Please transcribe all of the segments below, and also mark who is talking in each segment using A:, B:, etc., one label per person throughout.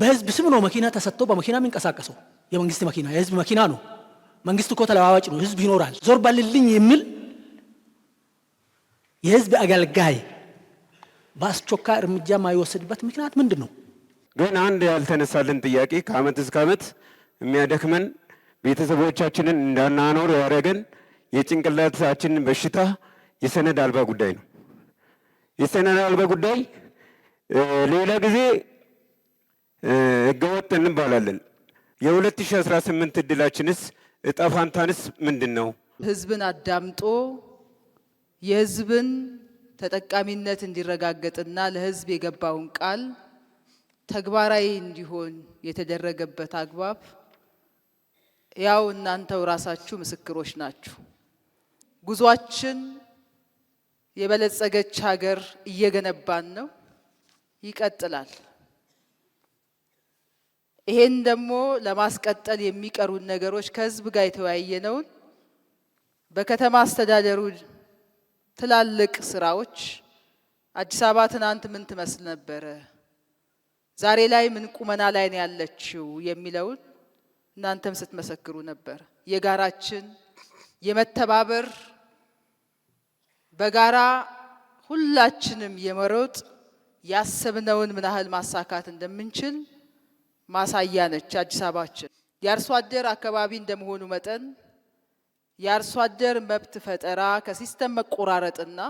A: በህዝብ ስም ነው መኪና ተሰጥቶ በመኪና የሚንቀሳቀሰው። የመንግስት መኪና የህዝብ መኪና ነው። መንግስት እኮ ተለዋዋጭ ነው። ህዝብ ይኖራል። ዞር ባልልኝ የሚል የህዝብ አገልጋይ በአስቸኳይ እርምጃ ማይወሰድበት ምክንያት ምንድነው?
B: ግን አንድ ያልተነሳልን ጥያቄ ከአመት እስከ አመት የሚያደክመን ቤተሰቦቻችንን እንዳናኖር ያደረገን የጭንቅላታችን በሽታ የሰነድ አልባ ጉዳይ ነው። የሰነድ አልባ ጉዳይ ሌላ ጊዜ ህገወጥ እንባላለን። የ2018 እድላችንስ እጣ ፋንታንስ ምንድነው?
C: ህዝብን አዳምጦ የህዝብን ተጠቃሚነት እንዲረጋገጥና ለህዝብ የገባውን ቃል ተግባራዊ እንዲሆን የተደረገበት አግባብ ያው እናንተው ራሳችሁ ምስክሮች ናችሁ። ጉዟችን የበለጸገች ሀገር እየገነባን ነው፣ ይቀጥላል። ይሄን ደግሞ ለማስቀጠል የሚቀሩን ነገሮች ከህዝብ ጋር የተወያየነውን በከተማ አስተዳደሩ ትላልቅ ስራዎች አዲስ አበባ ትናንት ምን ትመስል ነበረ፣ ዛሬ ላይ ምን ቁመና ላይ ነው ያለችው የሚለውን እናንተም ስትመሰክሩ ነበር። የጋራችን የመተባበር በጋራ ሁላችንም የመሮጥ ያሰብነውን ምን ያህል ማሳካት እንደምንችል ማሳያ ነች አዲስ አበባችን። የአርሶ አደር አካባቢ እንደመሆኑ መጠን የአርሶ አደር መብት ፈጠራ ከሲስተም መቆራረጥና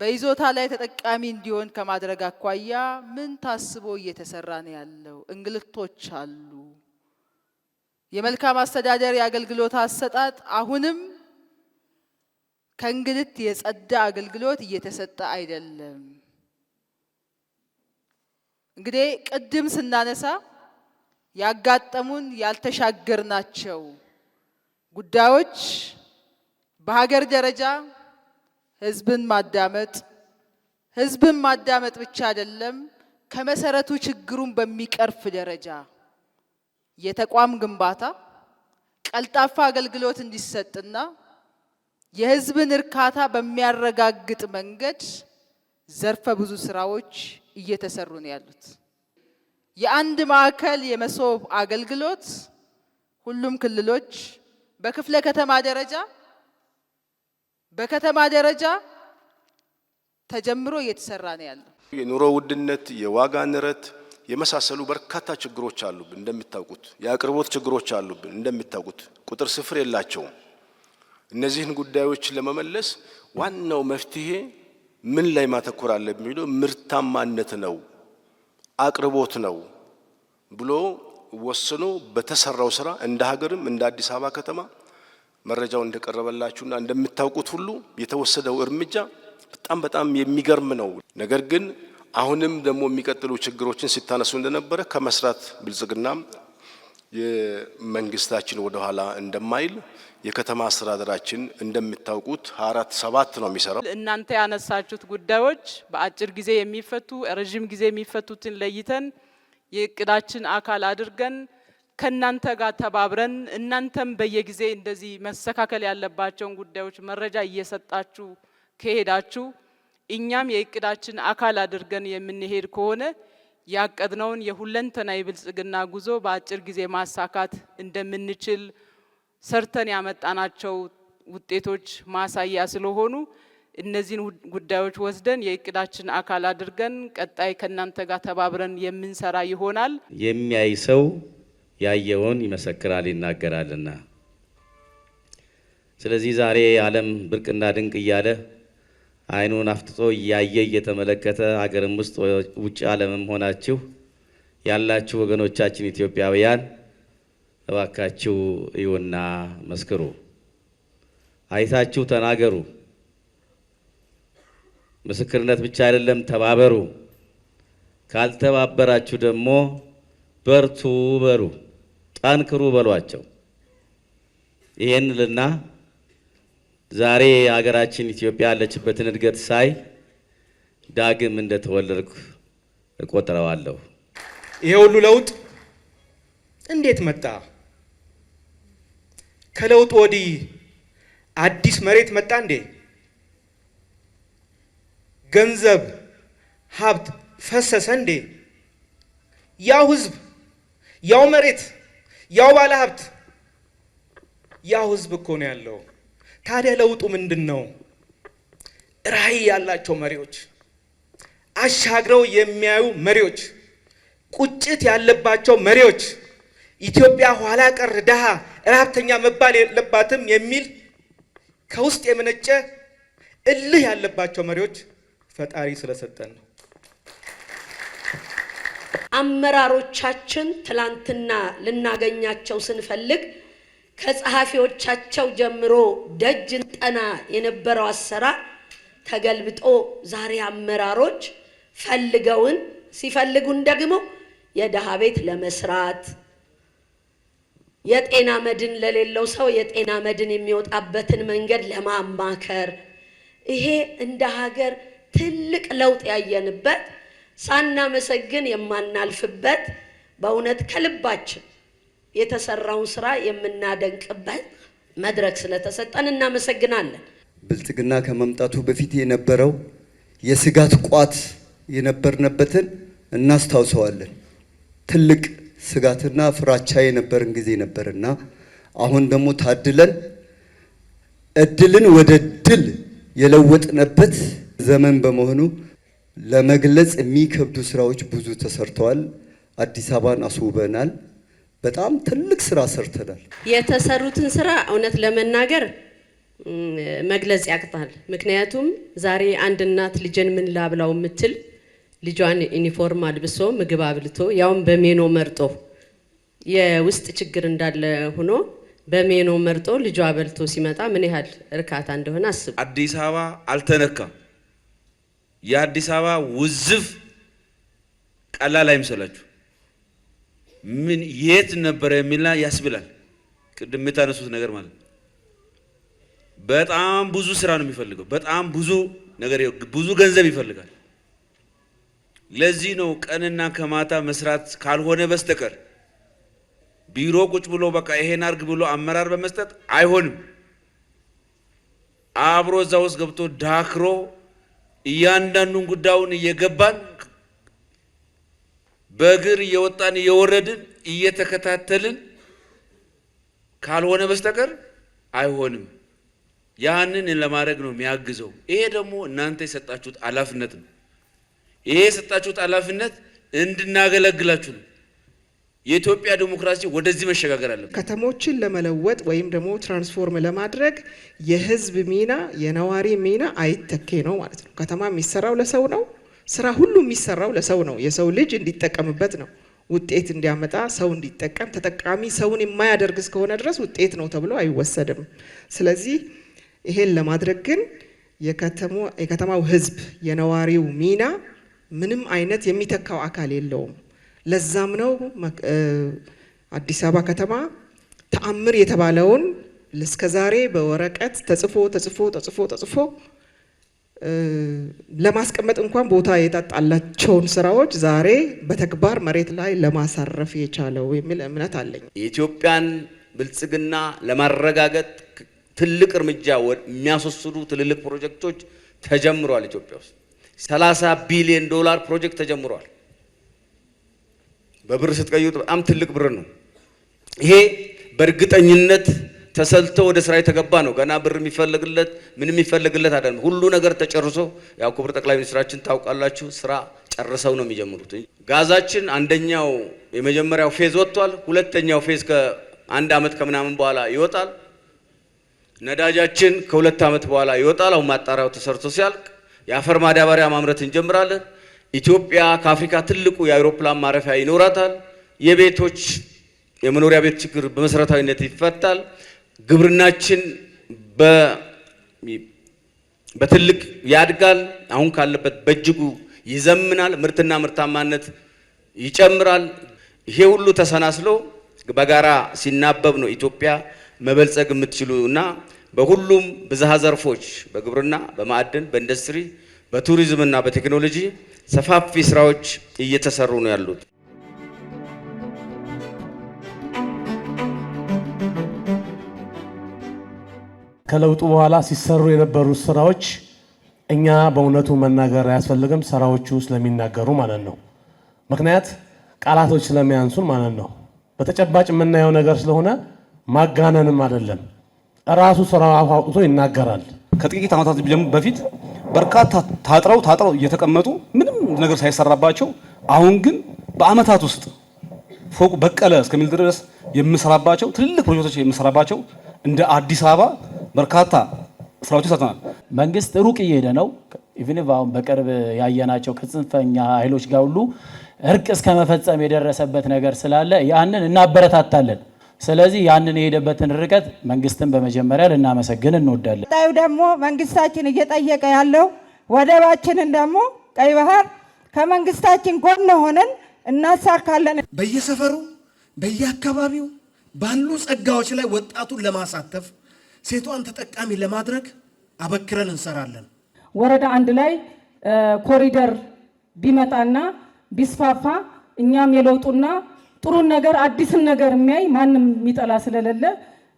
C: በይዞታ ላይ ተጠቃሚ እንዲሆን ከማድረግ አኳያ ምን ታስቦ እየተሰራ ነው ያለው? እንግልቶች አሉ። የመልካም አስተዳደር የአገልግሎት አሰጣጥ አሁንም ከእንግልት የጸዳ አገልግሎት እየተሰጠ አይደለም። እንግዲህ ቅድም ስናነሳ ያጋጠሙን ያልተሻገርናቸው ጉዳዮች በሀገር ደረጃ ህዝብን ማዳመጥ ብቻ አይደለም፣ ከመሰረቱ ችግሩን በሚቀርፍ ደረጃ የተቋም ግንባታ ቀልጣፋ አገልግሎት እንዲሰጥና የህዝብን እርካታ በሚያረጋግጥ መንገድ ዘርፈ ብዙ ስራዎች እየተሰሩ ነው ያሉት። የአንድ ማዕከል የመሶብ አገልግሎት ሁሉም ክልሎች በክፍለ ከተማ ደረጃ ተጀምሮ እየተሰራ ነው ያለው።
D: የኑሮ ውድነት፣ የዋጋ ንረት የመሳሰሉ በርካታ ችግሮች አሉብን። እንደሚታወቁት የአቅርቦት ችግሮች አሉብን። እንደሚታወቁት ቁጥር ስፍር የላቸውም። እነዚህን ጉዳዮች ለመመለስ ዋናው መፍትሄ ምን ላይ ማተኮር አለብን የሚለው ምርታማነት ነው፣ አቅርቦት ነው ብሎ ወስኖ በተሰራው ስራ እንደ ሀገርም እንደ አዲስ አበባ ከተማ መረጃው እንደቀረበላችሁና እንደምታውቁት ሁሉ የተወሰደው እርምጃ በጣም የሚገርም ነው። ነገር ግን አሁንም ደግሞ የሚቀጥሉ ችግሮችን ሲታነሱ እንደነበረ ከመስራት ብልጽግናም የመንግስታችን ወደ ኋላ እንደማይል የከተማ አስተዳደራችን እንደምታውቁት 4-7 ነው የሚሰራው።
E: እናንተ ያነሳችሁት ጉዳዮች በአጭር ጊዜ የሚፈቱ ረጅም ጊዜ የሚፈቱትን ለይተን የእቅዳችን አካል አድርገን ከናንተ ጋር ተባብረን እናንተም በየጊዜ እንደዚህ መስተካከል ያለባቸውን ጉዳዮች መረጃ እየሰጣችሁ ከሄዳችሁ እኛም የእቅዳችን አካል አድርገን የምንሄድ ከሆነ ያቀድነውን የሁለንተናዊ ብልጽግና ጉዞ በአጭር ጊዜ ማሳካት እንደምንችል ሰርተን ያመጣናቸው ውጤቶች ማሳያ ስለሆኑ እነዚህን ጉዳዮች ወስደን የእቅዳችን አካል አድርገን ቀጣይ ከናንተ ጋር ተባብረን የምንሰራ ይሆናል።
F: የሚያይ ሰው ያየውን ይመሰክራል ይናገራልና። ስለዚህ ዛሬ ዓለም ብርቅና ድንቅ እያለ አይኑን አፍጥጦ እያየ እየተመለከተ ሀገርም ውስጥ ውጭ ዓለምም ሆናችሁ ያላችሁ ወገኖቻችን ኢትዮጵያውያን እባካችሁ እዩና መስክሩ፣ አይታችሁ ተናገሩ። ምስክርነት ብቻ አይደለም፣ ተባበሩ። ካልተባበራችሁ ደግሞ በርቱ በሉ፣ ጠንክሩ በሏቸው። ይሄን ልና ዛሬ ሀገራችን ኢትዮጵያ ያለችበትን እድገት ሳይ ዳግም እንደተወለድኩ እቆጥረዋለሁ።
G: ይሄ ሁሉ ለውጥ እንዴት መጣ? ከለውጥ ወዲህ አዲስ መሬት መጣ እንዴ? ገንዘብ ሀብት ፈሰሰ እንዴ? ያው ህዝብ፣ ያው መሬት፣ ያው ባለሀብት፣ ያው ህዝብ እኮ ነው ያለው። ታዲያ ለውጡ ምንድን ነው? ራዕይ ያላቸው መሪዎች፣ አሻግረው የሚያዩ መሪዎች፣ ቁጭት ያለባቸው መሪዎች፣ ኢትዮጵያ ኋላ ቀር ድሃ ረሀብተኛ መባል የለባትም የሚል ከውስጥ የመነጨ እልህ ያለባቸው መሪዎች ፈጣሪ ስለሰጠን ነው።
H: አመራሮቻችን ትላንትና ልናገኛቸው ስንፈልግ ከጸሐፊዎቻቸው ጀምሮ ደጅን ጠና የነበረው አሰራር ተገልብጦ ዛሬ አመራሮች ፈልገውን ሲፈልጉን ደግሞ የደሃ ቤት ለመስራት የጤና መድን ለሌለው ሰው የጤና መድን የሚወጣበትን መንገድ ለማማከር ይሄ እንደ ሀገር ትልቅ ለውጥ ያየንበት ሳናመሰግን የማናልፍበት በእውነት ከልባችን የተሰራውን ስራ የምናደንቅበት መድረክ ስለተሰጠን እናመሰግናለን።
I: ብልጽግና ከመምጣቱ በፊት የነበረው የስጋት ቋት የነበርነበትን እናስታውሰዋለን። ትልቅ ስጋትና ፍራቻ የነበረን ጊዜ ነበርና አሁን ደግሞ ታድለን እድልን ወደ ድል የለወጥንበት ዘመን በመሆኑ ለመግለጽ የሚከብዱ ስራዎች ብዙ ተሰርተዋል። አዲስ አበባን አስውበናል። በጣም ትልቅ ስራ ሰርተናል።
H: የተሰሩትን ስራ እውነት ለመናገር መግለጽ ያቅታል። ምክንያቱም ዛሬ አንድ እናት ልጅን ምን ላብላው የምትል ልጇን ዩኒፎርም አልብሶ ምግብ አብልቶ ያውም በሜኖ መርጦ የውስጥ ችግር እንዳለ ሆኖ በሜኖ መርጦ ልጇ አበልቶ ሲመጣ ምን ያህል እርካታ እንደሆነ አስቡ።
J: አዲስ አበባ አልተነካም። የአዲስ አበባ ውዝፍ ቀላል አይምሰላችሁ። ምን የት ነበረ የሚልና ያስብላል። ቅድም የታነሱት ነገር ማለት በጣም ብዙ ስራ ነው የሚፈልገው። በጣም ብዙ ነገር ብዙ ገንዘብ ይፈልጋል። ለዚህ ነው ቀንና ከማታ መስራት ካልሆነ በስተቀር ቢሮ ቁጭ ብሎ በቃ ይሄን አርግ ብሎ አመራር በመስጠት አይሆንም። አብሮ እዛ ውስጥ ገብቶ ዳክሮ እያንዳንዱን ጉዳዩን እየገባን በእግር እየወጣን እየወረድን እየተከታተልን ካልሆነ በስተቀር አይሆንም። ያንን ለማድረግ ነው የሚያግዘው። ይሄ ደግሞ እናንተ የሰጣችሁት ኃላፊነት ነው። ይሄ የሰጣችሁት ኃላፊነት እንድናገለግላችሁ ነው። የኢትዮጵያ ዲሞክራሲ ወደዚህ መሸጋገር አለበት።
G: ከተሞችን ለመለወጥ ወይም ደግሞ ትራንስፎርም ለማድረግ የህዝብ ሚና የነዋሪ ሚና አይተኬ ነው ማለት ነው። ከተማ የሚሰራው ለሰው ነው። ስራ ሁሉ የሚሰራው ለሰው ነው። የሰው ልጅ እንዲጠቀምበት ነው። ውጤት እንዲያመጣ ሰው እንዲጠቀም፣ ተጠቃሚ ሰውን የማያደርግ እስከሆነ ድረስ ውጤት ነው ተብሎ አይወሰድም። ስለዚህ ይሄን ለማድረግ ግን የከተማው ህዝብ የነዋሪው ሚና ምንም አይነት የሚተካው አካል የለውም። ለዛም ነው አዲስ አበባ ከተማ ተአምር የተባለውን እስከዛሬ በወረቀት ተጽፎ ለማስቀመጥ እንኳን ቦታ የጣጣላቸውን ስራዎች ዛሬ በተግባር መሬት ላይ ለማሳረፍ የቻለው የሚል እምነት አለኝ።
F: የኢትዮጵያን ብልጽግና ለማረጋገጥ ትልቅ እርምጃ የሚያስወስዱ ትልልቅ ፕሮጀክቶች ተጀምረዋል። ኢትዮጵያ ውስጥ 30 ቢሊዮን ዶላር ፕሮጀክት ተጀምሯል። በብር ስትቀይሩት በጣም ትልቅ ብር ነው። ይሄ በእርግጠኝነት ተሰልቶ ወደ ስራ የተገባ ነው። ገና ብር የሚፈልግለት ምንም የሚፈልግለት አይደለም። ሁሉ ነገር ተጨርሶ ያው ክቡር ጠቅላይ ሚኒስትራችን ታውቃላችሁ ስራ ጨርሰው ነው የሚጀምሩት። ጋዛችን አንደኛው የመጀመሪያው ፌዝ ወጥቷል። ሁለተኛው ፌዝ ከአንድ አመት ከምናምን በኋላ ይወጣል። ነዳጃችን ከሁለት አመት በኋላ ይወጣል። አሁን ማጣሪያው ተሰርቶ ሲያልቅ የአፈር ማዳበሪያ ማምረት እንጀምራለን። ኢትዮጵያ ከአፍሪካ ትልቁ የአውሮፕላን ማረፊያ ይኖራታል። የቤቶች የመኖሪያ ቤት ችግር በመሰረታዊነት ይፈታል። ግብርናችን በትልቅ ያድጋል። አሁን ካለበት በእጅጉ ይዘምናል። ምርትና ምርታማነት ይጨምራል። ይሄ ሁሉ ተሰናስሎ በጋራ ሲናበብ ነው ኢትዮጵያ መበልጸግ የምትችሉ እና በሁሉም ብዝሃ ዘርፎች በግብርና፣ በማዕድን፣ በኢንዱስትሪ፣ በቱሪዝም እና በቴክኖሎጂ ሰፋፊ ስራዎች እየተሰሩ ነው ያሉት።
K: ከለውጡ በኋላ ሲሰሩ የነበሩ ስራዎች እኛ በእውነቱ መናገር አያስፈልግም፣ ስራዎቹ ስለሚናገሩ ማለት ነው። ምክንያት ቃላቶች ስለሚያንሱን ማለት ነው። በተጨባጭ የምናየው ነገር ስለሆነ ማጋነንም አይደለም። ራሱ ስራው አውጥቶ ይናገራል።
L: ከጥቂት ዓመታት በፊት በርካታ ታጥረው እየተቀመጡ ምንም ነገር ሳይሰራባቸው አሁን ግን በአመታት ውስጥ ፎቅ በቀለ እስከሚል ድረስ የምሰራባቸው ትልልቅ ፕሮጀክቶች የምሰራባቸው እንደ አዲስ አበባ በርካታ ስራዎች ሰርተናል።
M: መንግስት ሩቅ እየሄደ ነው። ኢቭን አሁን በቅርብ ያየናቸው ከጽንፈኛ ኃይሎች ጋር ሁሉ እርቅ እስከ መፈጸም የደረሰበት ነገር ስላለ ያንን እናበረታታለን። ስለዚህ ያንን የሄደበትን ርቀት መንግስትን በመጀመሪያ ልናመሰግን እንወዳለን።
N: ታዩ ደግሞ መንግስታችን እየጠየቀ ያለው ወደባችንን ደግሞ ቀይ ባህር ከመንግስታችን ጎን ሆነን እናሳካለን።
O: በየሰፈሩ በየአካባቢው ባሉ ጸጋዎች ላይ ወጣቱን ለማሳተፍ ሴቷን ተጠቃሚ ለማድረግ አበክረን እንሰራለን።
N: ወረዳ 1 ላይ ኮሪደር ቢመጣና ቢስፋፋ እኛም የለውጡና ጥሩ ነገር አዲስን ነገር የሚያይ ማንም የሚጠላ ስለሌለ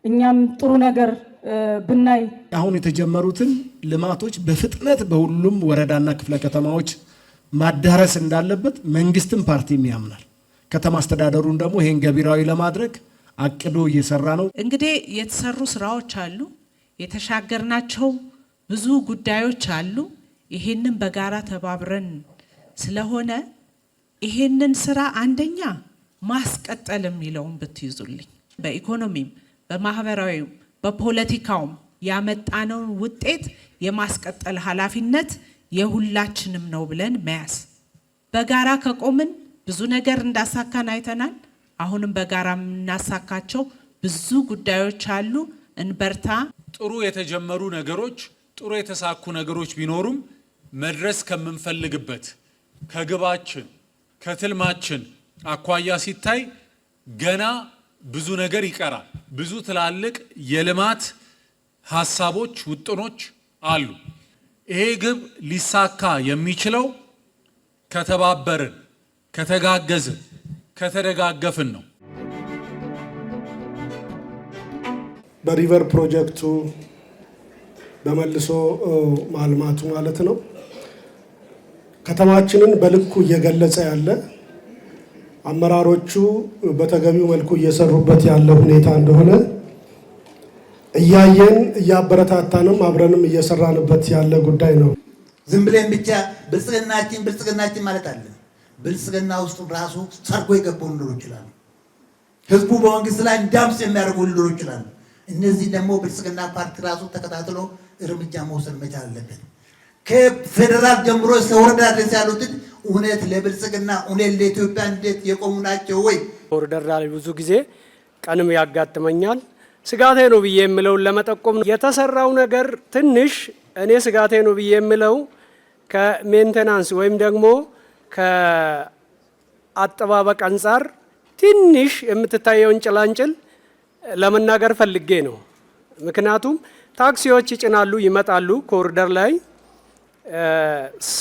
N: እኛም ጥሩ ነገር ብናይ
O: አሁን የተጀመሩትን ልማቶች በፍጥነት በሁሉም ወረዳና ክፍለ ከተማዎች ማዳረስ እንዳለበት መንግስትም ፓርቲም ያምናል። ከተማ አስተዳደሩን ደግሞ ይሄን ገቢራዊ ለማድረግ አቅዶ እየሰራ ነው።
P: እንግዲህ የተሰሩ ስራዎች አሉ፣ የተሻገርናቸው ብዙ ጉዳዮች አሉ። ይሄንን በጋራ ተባብረን ስለሆነ ይሄንን ስራ አንደኛ ማስቀጠል የሚለውን ብትይዙልኝ በኢኮኖሚም በማህበራዊም በፖለቲካውም ያመጣነውን ውጤት የማስቀጠል ኃላፊነት የሁላችንም ነው ብለን መያዝ። በጋራ ከቆምን ብዙ ነገር እንዳሳካን አይተናል። አሁንም በጋራ የምናሳካቸው ብዙ ጉዳዮች አሉ። እንበርታ።
Q: ጥሩ የተጀመሩ ነገሮች፣ ጥሩ የተሳኩ ነገሮች ቢኖሩም መድረስ ከምንፈልግበት ከግባችን ከትልማችን አኳያ ሲታይ ገና ብዙ ነገር ይቀራል። ብዙ ትላልቅ የልማት ሀሳቦች፣ ውጥኖች አሉ። ይሄ ግብ ሊሳካ የሚችለው ከተባበርን፣ ከተጋገዝን፣ ከተደጋገፍን ነው።
O: በሪቨር ፕሮጀክቱ በመልሶ ማልማቱ ማለት ነው ከተማችንን በልኩ እየገለጸ ያለ አመራሮቹ በተገቢው መልኩ እየሰሩበት ያለ ሁኔታ እንደሆነ እያየን እያበረታታንም አብረንም እየሰራንበት ያለ ጉዳይ ነው።
R: ዝም ብለን ብቻ ብልጽግናችን ማለት አለ። ብልጽግና ውስጥ ራሱ ሰርጎ የገቡ ሊኖሩ ይችላሉ። ህዝቡ በመንግስት ላይ እንዳምፅ የሚያደርጉ ሊኖሩ ይችላሉ። እነዚህ ደግሞ ብልጽግና ፓርቲ ራሱ ተከታትሎ እርምጃ መውሰድ መቻል አለበት። ከፌደራል ጀምሮ እስከ ወረዳ ድረስ ያሉትን እውነት ለብልጽግና እውነት ለኢትዮጵያ እንዴት የቆሙ ናቸው ወይ?
S: ኮሪደር ላይ ብዙ ጊዜ ቀንም ያጋጥመኛል። ስጋቴ ነው ብዬ የምለውን ለመጠቆም የተሰራው ነገር ትንሽ እኔ ስጋቴ ነው ብዬ የምለው ከሜንቴናንስ ወይም ደግሞ ከአጠባበቅ አንጻር ትንሽ የምትታየውን ጭላንጭል ለመናገር ፈልጌ ነው። ምክንያቱም ታክሲዎች ይጭናሉ፣ ይመጣሉ። ኮሪደር ላይ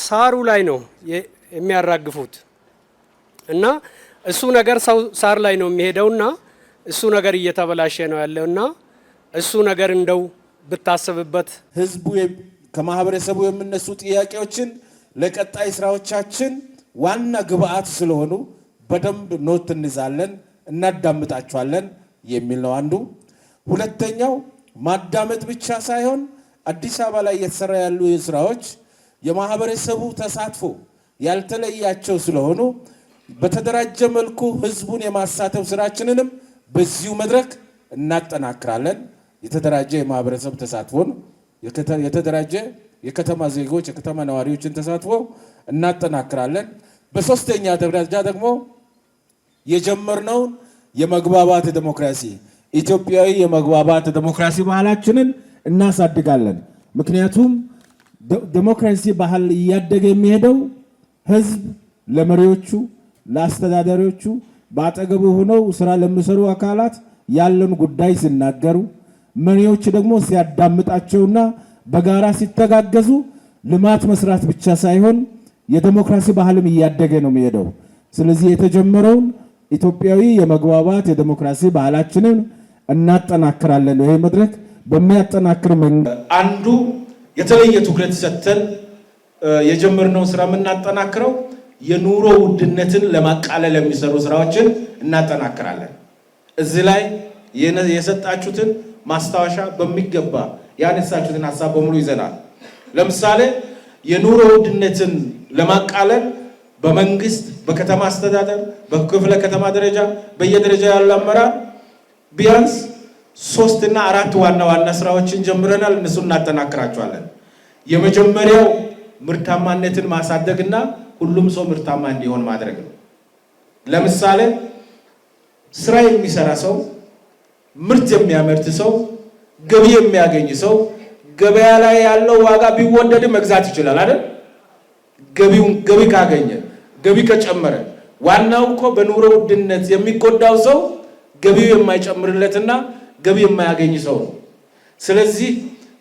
S: ሳሩ ላይ ነው የሚያራግፉት እና እሱ ነገር ሰው ሳር ላይ ነው የሚሄደውና እሱ ነገር እየተበላሸ ነው ያለውና እሱ ነገር እንደው ብታሰብበት።
T: ህዝቡ ከማህበረሰቡ የሚነሱ ጥያቄዎችን ለቀጣይ ስራዎቻችን ዋና ግብአት ስለሆኑ በደንብ ኖት እንይዛለን፣ እናዳምጣቸዋለን የሚል ነው አንዱ። ሁለተኛው ማዳመጥ ብቻ ሳይሆን አዲስ አበባ ላይ እየተሰራ ያሉ ስራዎች የማህበረሰቡ ተሳትፎ ያልተለያቸው ስለሆኑ በተደራጀ መልኩ ህዝቡን የማሳተፍ ስራችንንም በዚሁ መድረክ እናጠናክራለን። የተደራጀ የማህበረሰብ ተሳትፎን የተደራጀ የከተማ ዜጎች የከተማ ነዋሪዎችን ተሳትፎ እናጠናክራለን። በሶስተኛ ደረጃ ደግሞ የጀመርነውን የመግባባት ዲሞክራሲ ኢትዮጵያዊ የመግባባት ዲሞክራሲ ባህላችንን እናሳድጋለን። ምክንያቱም ዲሞክራሲ ባህል እያደገ የሚሄደው ህዝብ ለመሪዎቹ ለአስተዳዳሪዎቹ በአጠገቡ ሆነው ስራ ለሚሰሩ አካላት ያለን ጉዳይ ሲናገሩ፣ መሪዎች ደግሞ ሲያዳምጣቸውና በጋራ ሲተጋገዙ ልማት መስራት ብቻ ሳይሆን የዲሞክራሲ ባህልም እያደገ ነው የሚሄደው። ስለዚህ የተጀመረውን ኢትዮጵያዊ የመግባባት የዲሞክራሲ ባህላችንን እናጠናክራለን። ይሄ መድረክ በሚያጠናክር መንገድ
U: አንዱ የተለየ ትኩረት ሰጥተን የጀመርነው ስራ የምናጠናክረው
T: የኑሮ ውድነትን ለማቃለል የሚሰሩ ስራዎችን እናጠናክራለን። እዚህ ላይ የሰጣችሁትን ማስታወሻ በሚገባ ያነሳችሁትን ሀሳብ በሙሉ ይዘናል። ለምሳሌ የኑሮ ውድነትን ለማቃለል በመንግስት በከተማ አስተዳደር በክፍለ ከተማ ደረጃ በየደረጃ ያለ አመራር ቢያንስ 3 እና 4 ዋና ዋና ስራዎችን ጀምረናል። እነሱን እናጠናክራቸዋለን። የመጀመሪያው ምርታማነትን ማሳደግና ሁሉም ሰው ምርታማ እንዲሆን ማድረግ ነው። ለምሳሌ ስራ የሚሰራ ሰው፣ ምርት የሚያመርት ሰው፣ ገቢ የሚያገኝ ሰው ገበያ ላይ ያለው ዋጋ ቢወደድ መግዛት ይችላል አይደል? ገቢ ካገኘ ገቢ ከጨመረ። ዋናው እኮ በኑሮ ውድነት የሚጎዳው ሰው ገቢው የማይጨምርለትና ገቢ የማያገኝ ሰው ነው። ስለዚህ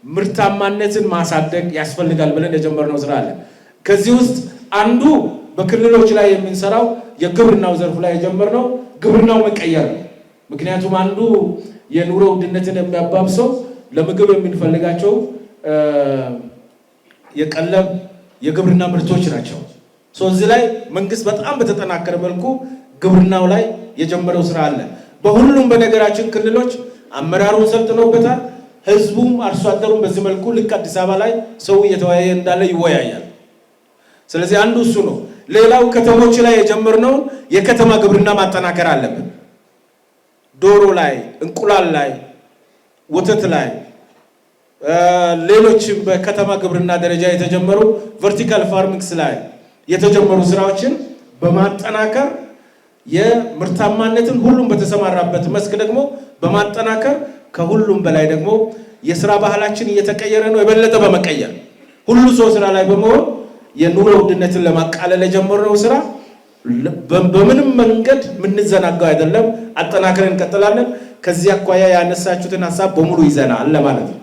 T: ምርታማነትን ማሳደግ ያስፈልጋል ብለን የጀመርነው ስራ አለ። ከዚህ ውስጥ አንዱ በክልሎች ላይ የምንሰራው የግብርናው ዘርፍ ላይ የጀመርነው ግብርናው መቀየር ነው። ምክንያቱም አንዱ የኑሮ ውድነትን የሚያባብሰው ለምግብ የምንፈልጋቸው የቀለብ የግብርና ምርቶች ናቸው። እዚህ ላይ መንግስት በጣም በተጠናከረ መልኩ ግብርናው ላይ የጀመረው ስራ አለ። በሁሉም በነገራችን ክልሎች አመራሩን ሰልጥኖበታል። ህዝቡም አርሶ አደሩም በዚህ መልኩ ልክ አዲስ አበባ ላይ ሰው እየተወያየ እንዳለ ይወያያል። ስለዚህ አንዱ እሱ ነው። ሌላው ከተሞች ላይ የጀመርነው የከተማ ግብርና ማጠናከር አለብን። ዶሮ ላይ፣ እንቁላል ላይ፣ ወተት ላይ ሌሎች በከተማ ግብርና ደረጃ የተጀመሩ ቨርቲካል ፋርሚንግስ ላይ የተጀመሩ ስራዎችን በማጠናከር የምርታማነትን ሁሉም በተሰማራበት መስክ ደግሞ በማጠናከር ከሁሉም በላይ ደግሞ የስራ ባህላችን እየተቀየረ ነው። የበለጠ በመቀየር ሁሉ ሰው ስራ ላይ በመሆን የኑሮ ውድነትን ለማቃለል የጀመርነው ስራ በምንም መንገድ የምንዘናጋው አይደለም። አጠናክረን እንቀጥላለን። ከዚህ አኳያ ያነሳችሁትን ሀሳብ በሙሉ ይዘናል ለማለት ነው።